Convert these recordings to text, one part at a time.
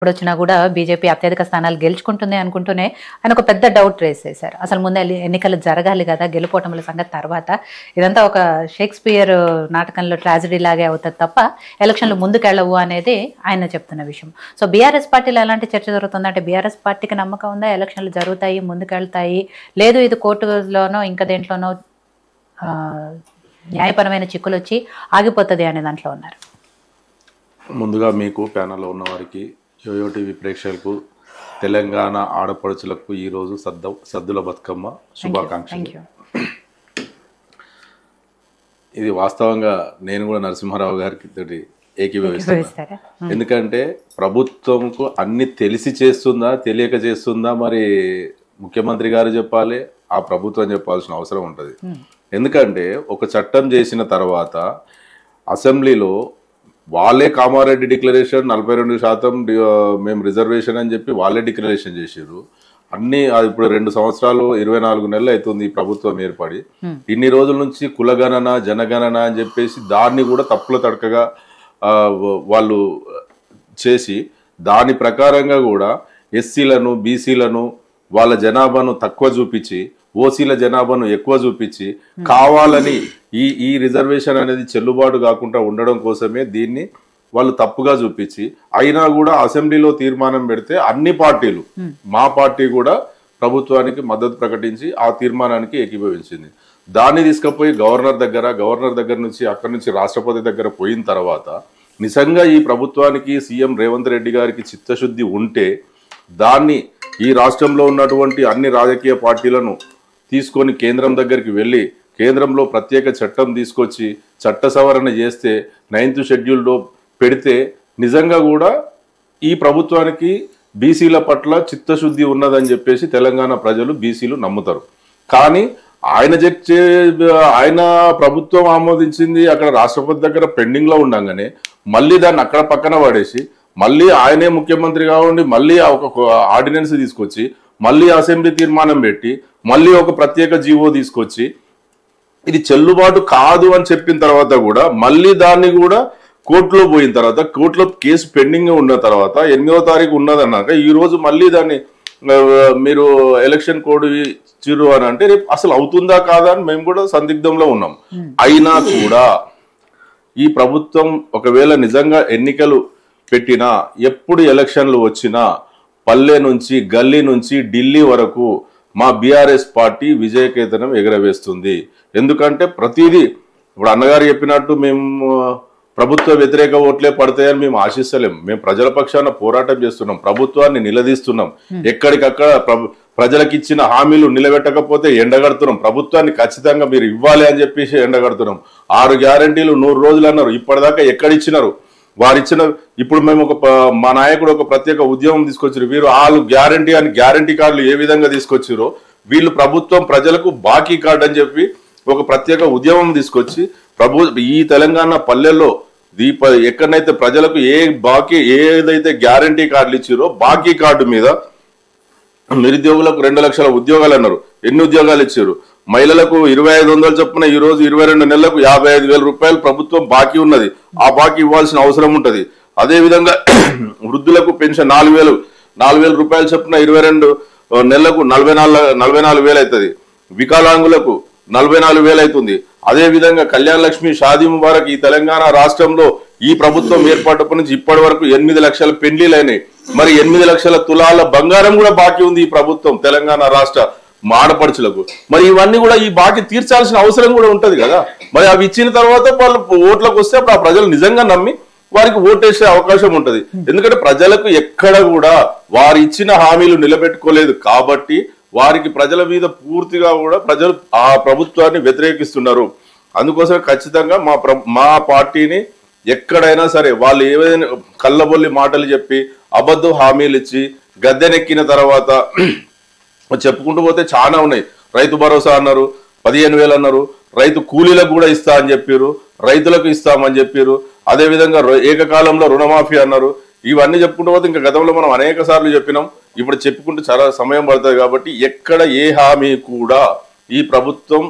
వచ్చినా కూడా బీజేపీ అత్యధిక స్థానాలు గెలుచుకుంటుంది అనుకుంటూనే ఆయన ఒక పెద్ద డౌట్ రేస్ చేశారు. అసలు ముందే ఎన్నికలు జరగాలి కదా, గెలుపోవటముల సంగతి తర్వాత, ఇదంతా ఒక షేక్స్పియర్ నాటకంలో ట్రాజడీ లాగే అవుతుంది తప్ప ఎలక్షన్లు ముందుకెళ్ళవు అనేది ఆయన చెప్తున్న విషయం. సో బీఆర్ఎస్ పార్టీలో ఎలాంటి చర్చ జరుగుతుందంటే, బీఆర్ఎస్ పార్టీకి నమ్మకం ఉందా ఎలక్షన్లు జరుగుతాయి, ముందుకెళ్తాయి, లేదు ఇది కోర్టులోనో ఇంకా దేంట్లోనో న్యాయపరమైన చిక్కులు వచ్చి ఆగిపోతుంది అనే దాంట్లో ఉన్నారు? ముందుగా మీకు ప్యానల్లో ఉన్న వారికి, యోయో టీవీ ప్రేక్షకులకు, తెలంగాణ ఆడపడుచులకు ఈరోజు సద్దుల బతుకమ్మ శుభాకాంక్షలు. ఇది వాస్తవంగా నేను కూడా నరసింహారావు గారికి తోటి ఏకీభవిస్తాను. ఎందుకంటే ప్రభుత్వంకు అన్ని తెలిసి చేస్తుందా తెలియక చేస్తుందా మరి ముఖ్యమంత్రి గారు చెప్పాలి, ఆ ప్రభుత్వం చెప్పాల్సిన అవసరం ఉంటుంది. ఎందుకంటే ఒక చట్టం చేసిన తర్వాత అసెంబ్లీలో వాళ్ళే కామారెడ్డి డిక్లరేషన్ 42% మేము రిజర్వేషన్ అని చెప్పి వాళ్ళే డిక్లరేషన్ చేసారు. అన్ని ఇప్పుడు 2 సంవత్సరాలు 24 నెలలు అవుతుంది ఈ ప్రభుత్వం ఏర్పడి. ఇన్ని రోజుల నుంచి కులగణన జనగణన అని చెప్పేసి దాన్ని కూడా తప్పుల తడకగా వాళ్ళు చేసి దాని ప్రకారంగా కూడా ఎస్సీలను బీసీలను వాళ్ళ జనాభాను తక్కువ చూపించి ఓసీల జనాభాను ఎక్కువ చూపించి కావాలని ఈ రిజర్వేషన్ అనేది చెల్లుబాటు కాకుండా ఉండడం కోసమే దీన్ని వాళ్ళు తప్పుగా చూపించి, అయినా కూడా అసెంబ్లీలో తీర్మానం పెడితే అన్ని పార్టీలు, మా పార్టీ కూడా ప్రభుత్వానికి మద్దతు ప్రకటించి ఆ తీర్మానానికి ఏకీభవించింది. దాన్ని తీసుకుపోయి గవర్నర్ దగ్గర నుంచి అక్కడి నుంచి రాష్ట్రపతి దగ్గర పోయిన తర్వాత నిజంగా ఈ ప్రభుత్వానికి సీఎం రేవంత్ రెడ్డి గారికి చిత్తశుద్ధి ఉంటే దాన్ని ఈ రాష్ట్రంలో ఉన్నటువంటి అన్ని రాజకీయ పార్టీలను తీసుకొని కేంద్రం దగ్గరికి వెళ్ళి కేంద్రంలో ప్రత్యేక చట్టం తీసుకొచ్చి చట్ట సవరణ చేస్తే 9th షెడ్యూల్లో పెడితే నిజంగా కూడా ఈ ప్రభుత్వానికి బీసీల పట్ల చిత్తశుద్ధి ఉన్నదని చెప్పేసి తెలంగాణ ప్రజలు బీసీలు నమ్ముతారు. కానీ ఆయన ప్రభుత్వం ఆమోదించింది అక్కడ రాష్ట్రపతి దగ్గర పెండింగ్లో ఉండగానే మళ్ళీ దాన్ని అక్కడ పక్కన పడేసి మళ్ళీ ఆయనే ముఖ్యమంత్రి కావండి మళ్ళీ ఒక ఆర్డినెన్స్ తీసుకొచ్చి మళ్ళీ అసెంబ్లీ తీర్మానం పెట్టి మళ్ళీ ఒక ప్రత్యేక జీవో తీసుకొచ్చి ఇది చెల్లుబాటు కాదు అని చెప్పిన తర్వాత కూడా మళ్ళీ దాన్ని కూడా కోర్టులో పోయిన తర్వాత కోర్టులో కేసు పెండింగ్ ఉన్న తర్వాత 8వ తారీఖు ఉన్నదన్నాక ఈ రోజు మళ్ళీ దాన్ని మీరు ఎలక్షన్ కోడ్ ఇచ్చిర్రు అని అంటే రేపు అసలు అవుతుందా కాదా అని మేము కూడా సందిగ్ధంలో ఉన్నాం. అయినా కూడా ఈ ప్రభుత్వం ఒకవేళ నిజంగా ఎన్నికలు పెట్టినా ఎప్పుడు ఎలక్షన్లు వచ్చినా పల్లె నుంచి గల్లీ నుంచి ఢిల్లీ వరకు మా బీఆర్ఎస్ పార్టీ విజయకేతనం ఎగరవేస్తుంది. ఎందుకంటే ప్రతిదీ ఇప్పుడు అన్నగారు చెప్పినట్టు మేము ప్రభుత్వ వ్యతిరేక ఓట్లే పడతాయని మేము ఆశిస్తలేం. మేము ప్రజల పక్షాన పోరాటం చేస్తున్నాం, ప్రభుత్వాన్ని నిలదీస్తున్నాం, ఎక్కడికక్కడ ప్రజలకు ఇచ్చిన హామీలు నిలబెట్టకపోతే ఎండగడుతున్నాం, ప్రభుత్వాన్ని ఖచ్చితంగా మీరు ఇవ్వాలి అని చెప్పేసి ఎండగడుతున్నాం. 6 గ్యారంటీలు 100 రోజులు అన్నారు, ఇప్పటిదాకా ఎక్కడిచ్చినారు వారిచ్చిన. ఇప్పుడు మేము మా నాయకుడు ఒక ప్రత్యేక ఉద్యమం తీసుకొచ్చారు, వీరు వాళ్ళు గ్యారంటీ అని గ్యారంటీ కార్డులు ఏ విధంగా తీసుకొచ్చారో వీళ్ళు ప్రభుత్వం ప్రజలకు బాకీ కార్డు అని చెప్పి ఒక ప్రత్యేక ఉద్యమం తీసుకొచ్చి ఈ తెలంగాణ పల్లెల్లో ఎక్కడైతే ప్రజలకు ఏదైతే గ్యారంటీ కార్డులు ఇచ్చారో బాకీ కార్డు మీద నిరుద్యోగులకు 2 లక్షల ఉద్యోగాలు అన్నారు. ఎన్ని ఉద్యోగాలు ఇచ్చారు? మహిళలకు 2500 చొప్పున ఈ రోజు 22 నెలలకు 55,000 రూపాయలు ప్రభుత్వం బాకీ ఉన్నది, ఆ బాకీ ఇవ్వాల్సిన అవసరం ఉంటది. అదే విధంగా వృద్ధులకు పెన్షన్ 4,000 రూపాయలు చొప్పున 22 నెలలకు 44,000 అవుతుంది. వికలాంగులకు 44,000 అవుతుంది. అదే విధంగా కళ్యాణ లక్ష్మి షాదీ ముబారక్ ఈ తెలంగాణ రాష్ట్రంలో ఈ ప్రభుత్వం ఏర్పడినప్పటి నుంచి ఇప్పటి వరకు 8 లక్షల పెళ్లిలైనాయి. మరి 8 లక్షల తులాల బంగారం కూడా బాకీ ఉంది ఈ ప్రభుత్వం తెలంగాణ రాష్ట్ర ఆడపడుచులకు. మరి ఇవన్నీ కూడా ఈ బాకీ తీర్చాల్సిన అవసరం కూడా ఉంటది కదా. మరి అవి ఇచ్చిన తర్వాత వాళ్ళు ఓట్లకు వస్తే అప్పుడు ఆ ప్రజలు నిజంగా నమ్మి వారికి ఓటేసే అవకాశం ఉంటది. ఎందుకంటే ప్రజలకు ఎక్కడ కూడా వారు ఇచ్చిన హామీలు నిలబెట్టుకోలేదు కాబట్టి వారికి ప్రజల మీద పూర్తిగా కూడా ప్రజలు ఆ ప్రభుత్వాన్ని వ్యతిరేకిస్తున్నారు. అందుకోసం ఖచ్చితంగా మా పార్టీని ఎక్కడైనా సరే వాళ్ళు ఏదైనా కళ్ళబొల్లి మాటలు చెప్పి అబద్ధ హామీలు ఇచ్చి గద్దెనెక్కిన తర్వాత చెప్పుకుంటూ పోతే చాలా ఉన్నాయి. రైతు భరోసా అన్నారు, 15,000 అన్నారు, రైతు కూలీలకు కూడా ఇస్తా అని చెప్పారు, రైతులకు ఇస్తామని చెప్పారు. అదేవిధంగా ఏకకాలంలో రుణమాఫీ అన్నారు. ఇవన్నీ చెప్పుకుంటూ పోతే ఇంకా గతంలో మనం అనేక సార్లు చెప్పినాం, ఇప్పుడు చెప్పుకుంటూ చాలా సమయం పడుతుంది. కాబట్టి ఎక్కడ ఏ హామీ కూడా ఈ ప్రభుత్వం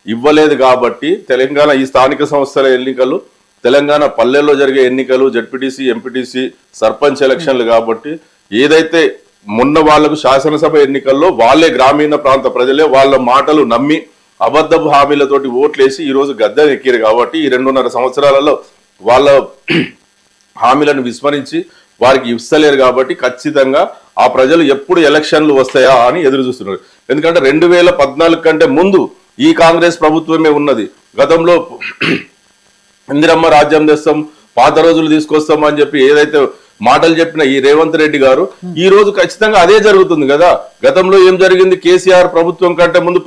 ఇవ్వలేదు. కాబట్టి తెలంగాణ ఈ స్థానిక సంస్థల ఎన్నికలు తెలంగాణ పల్లెల్లో జరిగే ఎన్నికలు జడ్పీటీసీ ఎంపీటీసీ సర్పంచ్ ఎలక్షన్లు కాబట్టి ఏదైతే మొన్న వాళ్లకు శాసనసభ ఎన్నికల్లో వాళ్ళే గ్రామీణ ప్రాంత ప్రజలే వాళ్ళ మాటలు నమ్మి అబద్ధపు హామీలతోటి ఓట్లేసి ఈ రోజు గద్దె ఎక్కిరు కాబట్టి ఈ 2.5 సంవత్సరాలలో వాళ్ళ హామీలను విస్మరించి వారికి ఇస్తలేరు కాబట్టి ఖచ్చితంగా ఆ ప్రజలు ఎప్పుడు ఎలక్షన్లు వస్తాయా అని ఎదురు చూస్తున్నారు. ఎందుకంటే 2014 కంటే ముందు ఈ కాంగ్రెస్ ప్రభుత్వమే ఉన్నది. గతంలో ఇందిరమ్మ రాజ్యం తెస్తాం, పాత రోజులు తీసుకొస్తాం అని చెప్పి ఏదైతే మాటలు చెప్పిన ఈ రేవంత్ రెడ్డి గారు ఈ రోజు ఖచ్చితంగా అదే జరుగుతుంది కదా. గతంలో ఏం జరిగింది, కేసీఆర్ ప్రభుత్వం కంటే ముందు